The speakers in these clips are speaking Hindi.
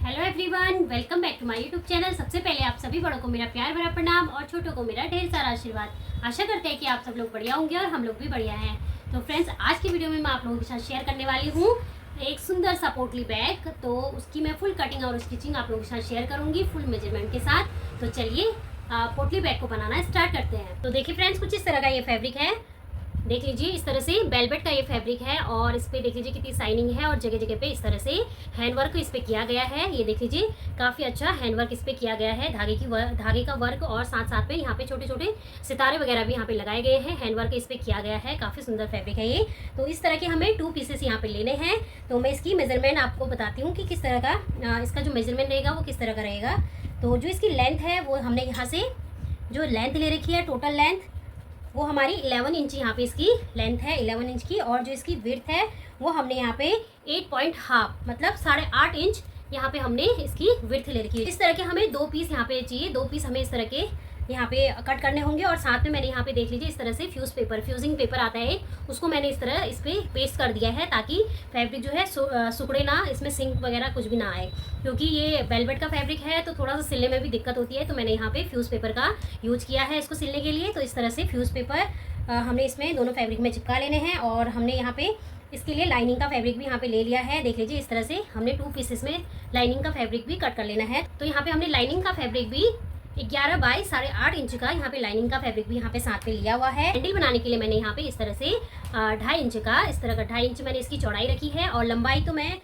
Hello everyone, welcome back to my YouTube channel. सबसे पहले आप सभी बड़ों को मेरा प्यार भरा प्रणाम और छोटों को मेरा ढेर सारा आशीर्वाद। आशा करते हैं कि आप सब लोग बढ़िया होंगे और हम लोग भी बढ़िया हैं। तो फ्रेंड्स, आज की वीडियो में मैं आप लोगों के साथ शेयर करने वाली हूँ एक सुंदर सा पोटली बैग। तो उसकी मैं फुल कटिंग और स्टिचिंग आप लोगों के साथ शेयर करूंगी फुल मेजरमेंट के साथ। तो चलिए पोटली बैग को बनाना स्टार्ट करते हैं। तो देखिए फ्रेंड्स, कुछ इस तरह का ये फैब्रिक है। देख लीजिए, इस तरह से वेलवेट का ये फैब्रिक है और इस पे देख लीजिए कितनी शाइनिंग है और जगह जगह पे इस तरह से हैंड वर्क इस पे किया गया है। ये देख लीजिए, काफ़ी अच्छा हैंड वर्क इस पे किया गया है, धागे का वर्क और साथ साथ में यहाँ पे छोटे छोटे सितारे वगैरह भी यहाँ पे लगाए गए हैं। हैंड वर्क इस पे किया गया है, काफ़ी सुंदर फैब्रिक है ये। तो इस तरह के हमें 2 पीसेस यहाँ पे लेने हैं। तो मैं इसकी मेजरमेंट आपको बताती हूँ कि किस तरह का इसका जो मेजरमेंट रहेगा वो किस तरह का रहेगा। तो जो इसकी लेंथ है वो हमने यहाँ से जो लेंथ ले रखी है, टोटल लेंथ वो हमारी 11 इंच यहाँ पे इसकी लेंथ है, 11 इंच की। और जो इसकी विड्थ है वो हमने यहाँ पे 8.5 मतलब 8.5 इंच यहाँ पे हमने इसकी विड्थ ले रखी है। इस तरह के हमें 2 पीस यहाँ पे चाहिए, 2 पीस हमें इस तरह के यहाँ पे कट करने होंगे। और साथ में मैंने यहाँ पे देख लीजिए इस तरह से फ्यूजिंग पेपर आता है, उसको मैंने इस तरह इस पर पेस्ट कर दिया है ताकि फैब्रिक जो है सुकड़े ना, इसमें सिंक वगैरह कुछ भी ना आए। क्योंकि ये वेलवेट का फैब्रिक है तो थोड़ा सा सिलने में भी दिक्कत होती है, तो मैंने यहाँ पे फ्यूज़ पेपर का यूज किया है इसको सिलने के लिए। तो इस तरह से फ्यूज़ पेपर हमने इसमें दोनों फैब्रिक में चिपका लेने हैं। और हमने यहाँ पे इसके लिए लाइनिंग का फैब्रिक भी यहाँ पे ले लिया है। देख लीजिए, इस तरह से हमने 2 पीसेस में लाइनिंग का फैब्रिक भी कट कर लेना है। तो यहाँ पे हमने लाइनिंग का फैब्रिक भी 11 बाई 8.5 इंच का यहाँ पे लाइनिंग का फैब्रिक भी यहाँ पे साथ में लिया हुआ है। हैंडल बनाने के लिए मैंने यहाँ पे इस तरह से 2.5 इंच का, इस तरह का 2.5 इंच मैंने इसकी चौड़ाई रखी है। और लंबाई तो मैं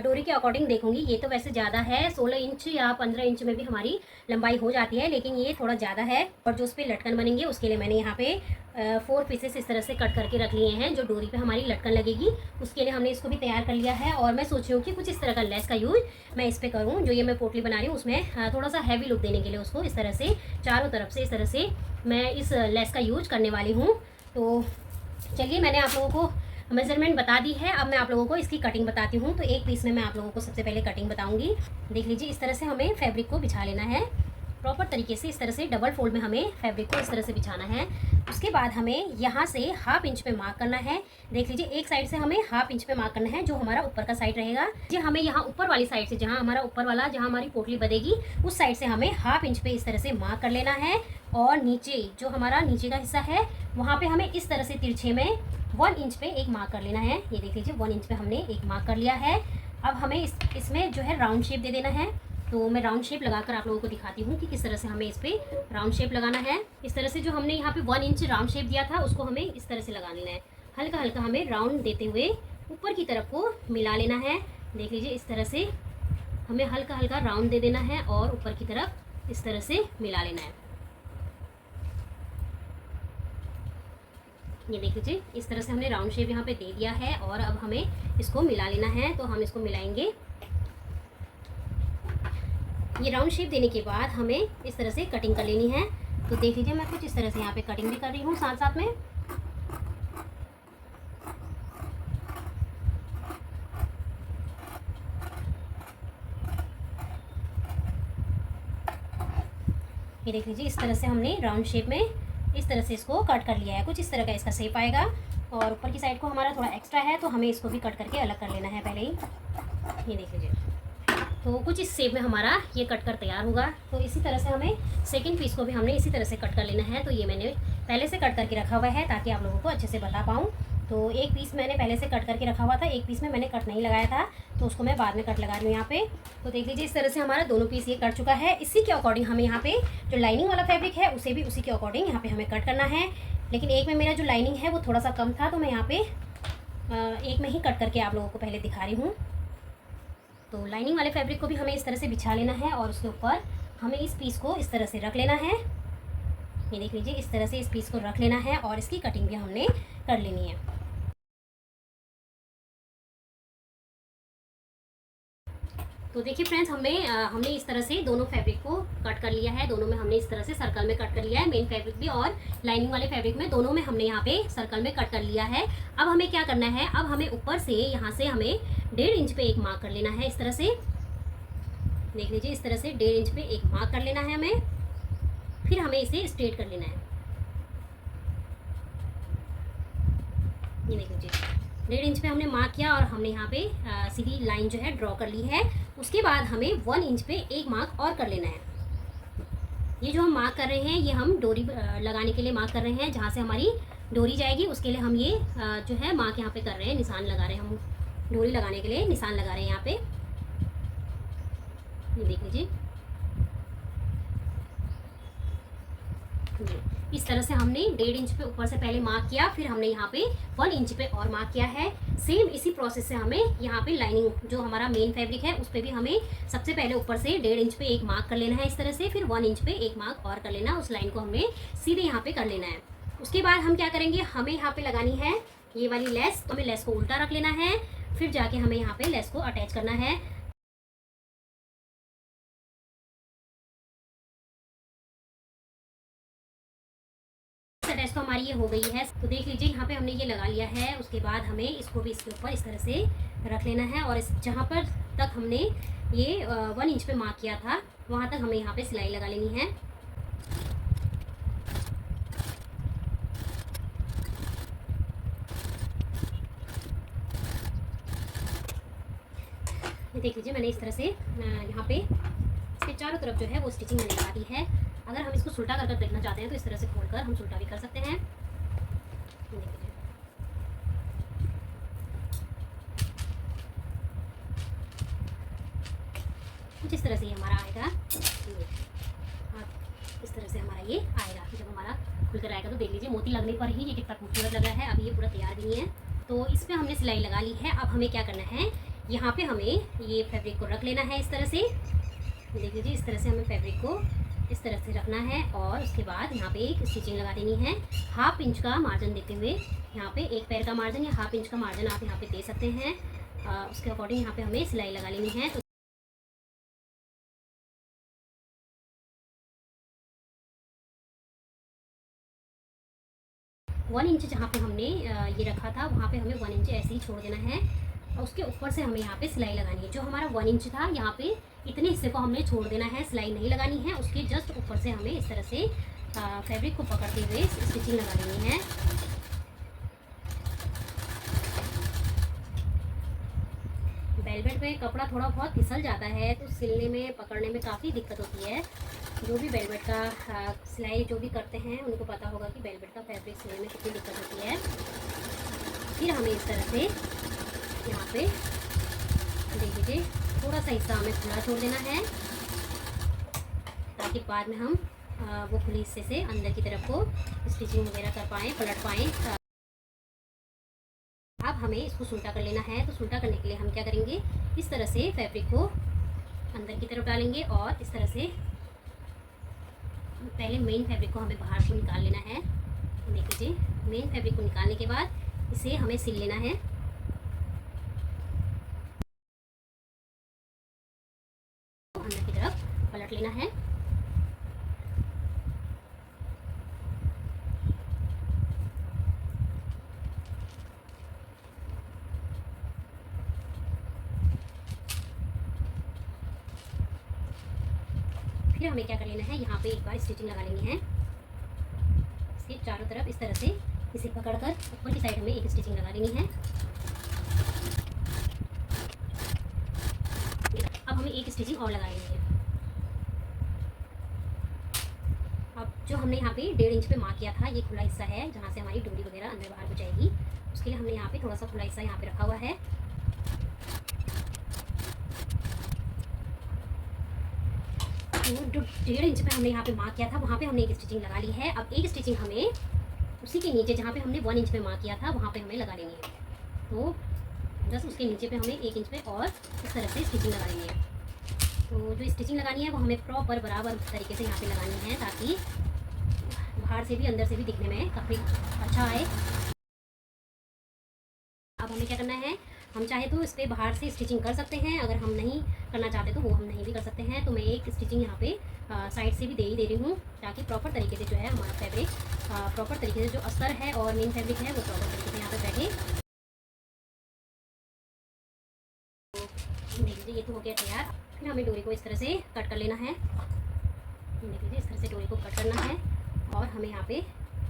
डोरी के अकॉर्डिंग देखूंगी। ये तो वैसे ज़्यादा है, 16 इंच या 15 इंच में भी हमारी लंबाई हो जाती है, लेकिन ये थोड़ा ज़्यादा है। और जो उस पर लटकन बनेंगे उसके लिए मैंने यहाँ पे 4 पीसेस इस तरह से कट करके रख लिए हैं। जो डोरी पे हमारी लटकन लगेगी उसके लिए हमने इसको भी तैयार कर लिया है। और मैं सोच रही हूँ कि कुछ इस तरह का लेस का यूज मैं इस पर करूँ। जो ये मैं पोटली बना रही हूँ उसमें थोड़ा सा हैवी लुक देने के लिए उसको इस तरह से चारों तरफ से इस तरह से मैं इस लेस का यूज करने वाली हूँ। तो चलिए, मैंने आप लोगों को मेजरमेंट बता दी है। अब मैं आप लोगों को इसकी कटिंग बताती हूँ। तो एक पीस में मैं आप लोगों को सबसे पहले कटिंग बताऊंगी। देख लीजिए, इस तरह से हमें फैब्रिक को बिछा लेना है प्रॉपर तरीके से। इस तरह से डबल फोल्ड में हमें फैब्रिक को इस तरह से बिछाना है। उसके बाद हमें यहाँ से 1/2 इंच पे मार्क करना है। देख लीजिए, एक साइड से हमें 1/2 इंच पे मार्क करना है, जो हमारा ऊपर का साइड रहेगा। जी, हमें यहाँ ऊपर वाली साइड से, जहाँ हमारा ऊपर वाला, जहाँ हमारी पोटली बनेगी उस साइड से हमें 1/2 इंच पे इस तरह से मार्क कर लेना है। और नीचे जो हमारा नीचे का हिस्सा है वहाँ पे हमें इस तरह से तिरछे में 1 इंच पे एक मार्क कर लेना है। ये देख लीजिए, 1 इंच पे हमने एक मार्क कर लिया है। अब हमें इसमें जो है राउंड शेप दे देना है। तो मैं राउंड शेप लगाकर आप लोगों को दिखाती हूँ कि किस तरह से हमें इस पर राउंड शेप लगाना है। इस तरह से जो हमने यहाँ पे 1 इंच राउंड शेप दिया था उसको हमें इस तरह से लगा लेना है। हल्का हल्का हमें राउंड देते हुए ऊपर की तरफ को मिला लेना है। देख लीजिए, इस तरह से हमें हल्का हल्का राउंड दे देना है और ऊपर की तरफ इस तरह से मिला लेना है। ये देख लीजिए, इस तरह से हमने राउंड शेप यहाँ पे दे दिया है। और अब हमें इसको मिला लेना है। तो हम इसको मिलाएंगे। ये राउंड शेप देने के बाद हमें इस तरह से कटिंग कर लेनी है। तो देख लीजिए, मैं कुछ इस तरह से यहाँ पे कटिंग भी कर रही हूँ साथ साथ में। ये देख लीजिए, इस तरह से हमने राउंड शेप में इस तरह से इसको कट कर लिया है। कुछ इस तरह का इसका शेप आएगा। और ऊपर की साइड को हमारा थोड़ा एक्स्ट्रा है तो हमें इसको भी कट करके अलग कर लेना है पहले ही। ये देख लीजिए, तो कुछ इस शेप में हमारा ये कट कर तैयार होगा। तो इसी तरह से हमें सेकंड पीस को भी हमने इसी तरह से कट कर लेना है। तो ये मैंने पहले से कट करके रखा हुआ है ताकि आप लोगों को अच्छे से बता पाऊँ। तो एक पीस मैंने पहले से कट करके रखा हुआ था, एक पीस में मैंने कट नहीं लगाया था, तो उसको मैं बाद में कट लगा रही हूँ यहाँ पे। तो देख लीजिए, इस तरह से हमारा दोनों पीस ये कट चुका है। इसी के अकॉर्डिंग हमें यहाँ पे जो लाइनिंग वाला फैब्रिक है उसे भी उसी के अकॉर्डिंग यहाँ पे हमें कट करना है। लेकिन एक में मेरा जो लाइनिंग है वो थोड़ा सा कम था, तो मैं यहाँ पे एक में ही कट करके आप लोगों को पहले दिखा रही हूँ। तो लाइनिंग वाले फैब्रिक को भी हमें इस तरह से बिछा लेना है और उसके ऊपर हमें इस पीस को इस तरह से रख लेना है। ये देख लीजिए, इस तरह से इस पीस को रख लेना है और इसकी कटिंग भी हमने कर लेनी है। तो देखिए फ्रेंड्स, हमने इस तरह से दोनों फैब्रिक को कट कर लिया है। दोनों में हमने इस तरह से सर्कल में कट कर लिया है, मेन फैब्रिक भी और लाइनिंग वाले फैब्रिक में, दोनों में हमने यहाँ पे सर्कल में कट कर लिया है। अब हमें क्या करना है, अब हमें ऊपर से यहाँ से हमें 1.5 इंच पे एक मार्क कर लेना है। इस तरह से देख लीजिए, इस तरह से 1.5 इंच पे एक मार्क कर लेना है हमें। फिर हमें इसे स्ट्रेट कर लेना है। ये देख लीजिए, 1.5 इंच पे हमने मार्क किया और हमने यहाँ पे सीधी लाइन जो है ड्रॉ कर ली है। उसके बाद हमें 1 इंच पे एक मार्क और कर लेना है। ये जो हम मार्क कर रहे हैं ये हम डोरी लगाने के लिए मार्क कर रहे हैं, जहाँ से हमारी डोरी जाएगी उसके लिए हम ये जो है मार्क यहाँ पे कर रहे हैं, निशान लगा रहे हैं। हम डोरी लगाने के लिए निशान लगा रहे हैं यहाँ पे, ये देख लीजिए। इस तरह से हमने 1.5 इंच पे ऊपर से पहले मार्क किया, फिर हमने यहाँ पे 1 इंच पे और मार्क किया है। सेम इसी प्रोसेस से हमें यहाँ पे लाइनिंग जो हमारा मेन फैब्रिक है उस पर भी हमें सबसे पहले ऊपर से 1.5 इंच पे एक मार्क कर लेना है इस तरह से, फिर 1 इंच पे एक मार्क और कर लेना, उस लाइन को हमें सीधे यहाँ पे कर लेना है। उसके बाद हम क्या करेंगे, हमें यहाँ पे लगानी है ये वाली लेस, हमें लेस को उल्टा रख लेना है, फिर जाके हमें यहाँ पे लेस को अटैच करना है। अटैच तो हमारी ये हो गई है, तो देख लीजिए यहाँ पे हमने ये लगा लिया है। उसके बाद हमें इसको भी इसके ऊपर इस तरह से रख लेना है, और इस जहाँ पर तक हमने ये 1 इंच पे मार्क किया था वहाँ तक हमें यहाँ पे सिलाई लगा लेनी है। ये देख लीजिए मैंने इस तरह से यहाँ पे इसके चारों तरफ जो है वो स्टिचिंग मैंने लगा दी है। अगर हम इसको सुल्टा कर देखना चाहते हैं तो इस तरह से खोलकर हम सुल्टा भी कर सकते हैं। कुछ इस तरह से हमारा आएगा, इस तरह से हमारा ये आएगा। जब हमारा खुलकर आएगा तो देख लीजिए मोती लगने पर ही ये कितना खूबसूरत लग रहा है। अभी ये पूरा तैयार भी नहीं है, तो इस पर हमने सिलाई लगा ली है। अब हमें क्या करना है, यहाँ पे हमें ये फैब्रिक को रख लेना है इस तरह से। देख लीजिए इस तरह से हमें फैब्रिक को इस तरह से रखना है, और उसके बाद यहाँ पे एक स्टिचिंग लगा देनी है। 1/2 इंच का मार्जिन देते हुए यहाँ पे एक पैर का मार्जिन या 1/2 इंच का मार्जिन आप यहाँ पे दे सकते हैं। उसके अकॉर्डिंग यहाँ पे हमें सिलाई लगा लेनी है। तो 1 इंच जहाँ पे हमने ये रखा था वहाँ पे हमें 1 इंच ऐसे ही छोड़ देना है, और उसके ऊपर से हमें यहाँ पे सिलाई लगानी है। जो हमारा 1 इंच था यहाँ पे इतने हिस्से को हमने छोड़ देना है, सिलाई नहीं लगानी है। उसके जस्ट ऊपर से हमें इस तरह से फैब्रिक को पकड़ते हुए स्टिचिंग लगा देनी है। वेलवेट में कपड़ा थोड़ा बहुत फिसल जाता है, तो सिलने में पकड़ने में काफ़ी दिक्कत होती है। जो भी वेलवेट का सिलाई जो भी करते हैं उनको पता होगा कि वेलवेट का फैब्रिक सिलने में कितनी दिक्कत होती है। फिर हमें इस तरह से यहाँ पे देख लीजिए थोड़ा सा हिस्सा हमें खुला छोड़ देना है, ताकि बाद में हम वो खुले हिस्से से अंदर की तरफ को स्टिचिंग वगैरह कर पाएँ, पलट पाएँ। अब हमें इसको सुल्टा कर लेना है, तो सुल्टा करने के लिए हम क्या करेंगे, इस तरह से फैब्रिक को अंदर की तरफ डालेंगे, और इस तरह से पहले मेन फैब्रिक को हमें बाहर को निकाल लेना है। देख लीजिए मेन फैब्रिक को निकालने के बाद इसे हमें सिल लेना है। अंदर की तरफ पलट लेना है। फिर हमें क्या कर लेना है, यहाँ पे एक बार स्टिचिंग लगा लेनी है। इसके चारों तरफ इस तरह से इसे पकड़कर ऊपर की साइड हमें एक स्टिचिंग लगा लेनी है। अब हमें एक स्टिचिंग और लगा लेनी है। अब जो हमने यहाँ पे 1.5 इंच पे मार्क किया था, ये खुला हिस्सा है जहाँ से हमारी डोरी वगैरह अंदर बाहर हो जाएगी। उसके लिए हमने यहाँ पे थोड़ा सा खुला हिस्सा यहाँ पे रखा हुआ है। तो जो 1.5 इंच पे हमने यहाँ पे मार्क किया था वहाँ पे हमने एक स्टिचिंग लगा ली है। अब एक स्टिचिंग हमें उसी के नीचे जहाँ पे हमने 1 इंच पे मार्क किया था वहाँ पे हमें लगा लेनी है। तो बस उसके नीचे पे हमें 1 इंच पे और इस तरह से स्टिचिंग लगा लेनी है। तो जो स्टिचिंग लगानी है वो हमें प्रॉपर बराबर तरीके से यहाँ पे लगानी है, ताकि बाहर से भी अंदर से भी दिखने में काफ़ी अच्छा आए। अब हमें क्या करना है, हम चाहे तो इस पर बाहर से स्टिचिंग कर सकते हैं, अगर हम नहीं करना चाहते तो वो हम नहीं भी कर सकते हैं। तो मैं एक स्टिचिंग यहाँ पे साइड से भी दे रही हूँ, ताकि प्रॉपर तरीके से जो है हमारा फैब्रिक प्रॉपर तरीके से जो अस्तर है और मेन फैब्रिक है वो प्रॉपर तरीके से यहाँ पे बैठे। देख लीजिए ये तो हो गया तैयार। फिर हमें डोरी को इस तरह से कट कर लेना है। देख लीजिए इस तरह से डोरी को कट करना है, और हमें यहाँ पे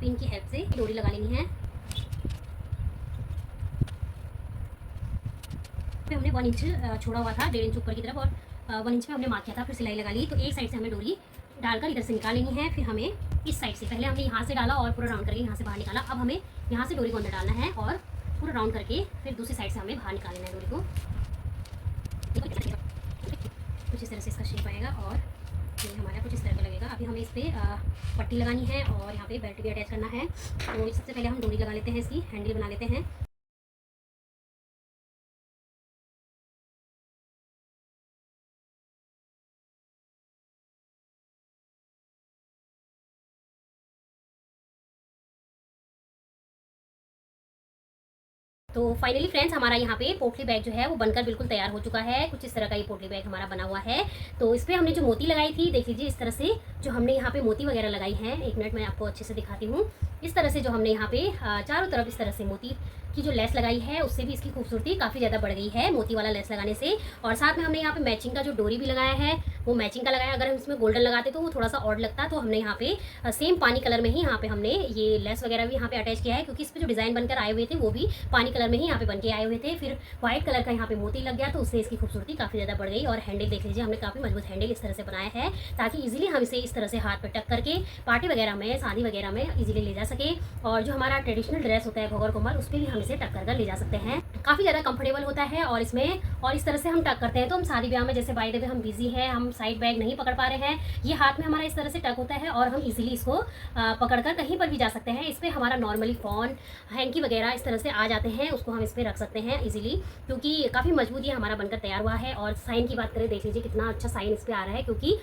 पिन की हेल्प से डोरी लगा लेनी है। पे हमने 1 इंच छोड़ा हुआ था, 1.5 इंच ऊपर की तरफ, और 1 इंच पे हमने मार्क किया था। फिर सिलाई लगा ली। तो एक साइड से हमें डोरी डालकर इधर से निकाल लेनी है। फिर हमें इस साइड से, पहले हमने यहाँ से डाला और पूरा राउंड करके यहाँ से बाहर निकाला। अब हमें यहाँ से डोरी को अंदर डालना है और पूरा राउंड करके फिर दूसरी साइड से हमें बाहर निकाल लेना है डोरी को। कुछ इस तरह से इसका शेप आएगा और ये हमारा कुछ इस तरह का लगेगा। अभी हमें इस पर पट्टी लगानी है और यहाँ पे बेल्ट भी अटैच करना है। तो सबसे पहले हम डोरी लगा लेते हैं, इसकी हैंडल बना लेते हैं। तो फाइनली फ्रेंड्स, हमारा यहाँ पे पोटली बैग जो है वो बनकर बिल्कुल तैयार हो चुका है। कुछ इस तरह का ये पोटली बैग हमारा बना हुआ है। तो इस पर हमने जो मोती लगाई थी, देख लीजिए इस तरह से जो हमने यहाँ पे मोती वगैरह लगाई हैं। 1 मिनट मैं आपको अच्छे से दिखाती हूँ। इस तरह से जो हमने यहाँ पे चारों तरफ इस तरह से मोती की जो लेस लगाई है, उससे भी इसकी खूबसूरती काफ़ी ज़्यादा बढ़ गई है मोती वाला लेस लगाने से। और साथ में हमने यहाँ पे मैचिंग का जो डोरी भी लगाया है, वो मैचिंग का लगाया। अगर हम इसमें गोल्डन लगाते तो वो थोड़ा सा ऑड लगता। तो हमने यहाँ पे सेम पानी कलर में ही यहाँ पे हमने ये लेस वगैरह भी यहाँ पे अटैच किया है, क्योंकि इस पर जो डिज़ाइन बनकर आए हुए थे वो भी पानी कलर में ही यहाँ पे बन के आए हुए थे। फिर व्हाइट कलर का यहाँ पे मोती लग गया, तो उससे इसकी खूबसूरती काफ़ी ज़्यादा बढ़ गई। और हैंडल देख लीजिए, हमने काफ़ी मजबूत हैंडल इस तरह से बनाया है, ताकि ईजिली हम इसे इस तरह से हाथ पर टक करके पार्टी वगैरह में, शादी वगैरह में ईजिली ले जा सके। और जो हमारा ट्रेडिशनल ड्रेस होता है घोघर कोमल, उस पर भी हम इसे टक कर ले जा सकते हैं। काफ़ी ज़्यादा कंफर्टेबल होता है। और इसमें और इस तरह से हम टक करते हैं तो हम शादी ब्याह में, जैसे बाय द वे हम बिजी हैं, हम साइड बैग नहीं पकड़ पा रहे हैं, ये हाथ में हमारा इस तरह से टक होता है और हम इजीली इसको पकड़कर कहीं पर भी जा सकते हैं। इस पर हमारा नॉर्मली फ़ोन, हैंकी वगैरह इस तरह से आ जाते हैं, उसको हम इस पर रख सकते हैं इजीली, क्योंकि काफ़ी मजबूत ये हमारा बनकर तैयार हुआ है। और साइन की बात करें, देख लीजिए कितना अच्छा साइन इस पर आ रहा है, क्योंकि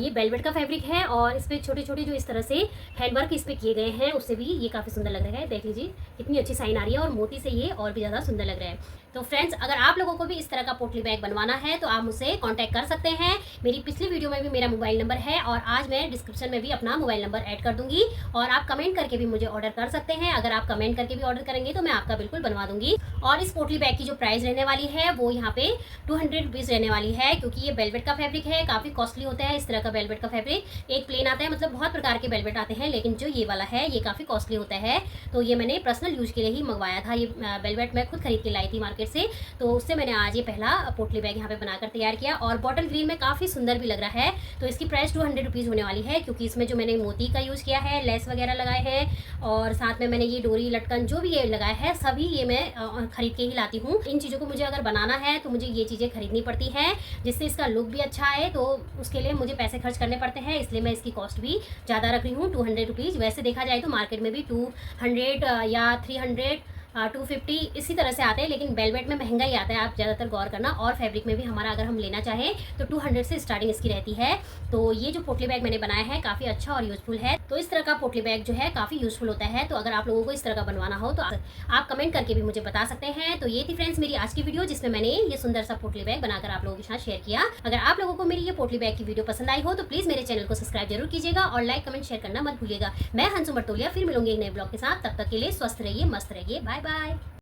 ये वेलवेट का फैब्रिक है और इस पर छोटे छोटे जो इस तरह से हैंडवर्क इस पर किए गए हैं, उससे भी ये काफ़ी सुंदर लग रहा है। देख लीजिए कितनी अच्छी साइन आ रही है और मोती से ये और भी ज़्यादा सुंदर लग रहा है। तो फ्रेंड्स, अगर आप लोगों को भी इस तरह का पोटली बैग बनवाना है तो आप मुझसे कांटेक्ट कर सकते हैं। मेरी पिछली वीडियो में भी मेरा मोबाइल नंबर है और आज मैं डिस्क्रिप्शन में भी अपना मोबाइल नंबर ऐड कर दूंगी, और आप कमेंट करके भी मुझे ऑर्डर कर सकते हैं। अगर आप कमेंट करके भी ऑर्डर करेंगे तो मैं आपका बिल्कुल बनवा दूंगी। और इस पोटली बैग की जो प्राइस रहने वाली है वो यहाँ पे 200 रुपीज़ रहने वाली है, क्योंकि ये वेलवेट का फैब्रिक है, काफ़ी कॉस्टली होता है इस तरह का वेलवेट का फैब्रिक। एक प्लेन आता है, मतलब बहुत प्रकार के वेलवेट आते हैं, लेकिन जो ये वाला है ये काफ़ी कॉस्टली होता है। तो ये मैंने पर्सनल यूज के लिए ही मंगवाया था। ये वेलवेट मैं खुद खरीद के लाई थी मार्केट से, तो उससे मैंने आज ये पहला पोटली बैग यहाँ पे बनाकर तैयार किया। और बॉटल ग्रीन में काफ़ी सुंदर भी लग रहा है। तो इसकी प्राइस 200 रुपीज़ होने वाली है, क्योंकि इसमें जो मैंने मोती का यूज़ किया है, लेस वगैरह लगाए हैं, और साथ में मैंने ये डोरी लटकन जो भी ये लगाया है, सभी ये मैं खरीद के ही लाती हूँ। इन चीज़ों को मुझे अगर बनाना है तो मुझे ये चीज़ें खरीदनी पड़ती है, जिससे इसका लुक भी अच्छा आए। तो उसके लिए मुझे पैसे खर्च करने पड़ते हैं, इसलिए मैं इसकी कॉस्ट भी ज़्यादा रख रही हूँ, 200 रुपीज़। वैसे देखा जाए तो मार्केट में भी 200 या 300, 250 इसी तरह से आते हैं, लेकिन वेलवेट में महंगा ही आता है, आप ज़्यादातर गौर करना। और फैब्रिक में भी हमारा अगर हम लेना चाहें तो 200 से स्टार्टिंग इसकी रहती है। तो ये जो पोटली बैग मैंने बनाया है काफ़ी अच्छा और यूजफुल है। तो इस तरह का पोटली बैग जो है काफ़ी यूजफुल होता है। तो अगर आप लोगों को इस तरह का बनवाना हो तो आप कमेंट करके भी मुझे बता सकते हैं। तो ये थी फ्रेंड्स मेरी आज की वीडियो, जिसमें मैंने ये सुंदर सा पोटली बैग बनाकर आप लोगों के साथ शेयर किया। अगर आप लोगों को मेरी ये पोटली बैग की वीडियो पसंद आई हो तो प्लीज़ मेरे चैनल को सब्सक्राइब जरूर कीजिएगा और लाइक कमेंट शेयर करना मत भूलिएगा। मैं हंसू मर्तोलिया फिर मिलूंगी एक नए ब्लॉग के साथ। तब तक के लिए स्वस्थ रहिए, मस्त रहिए, बाय बाय।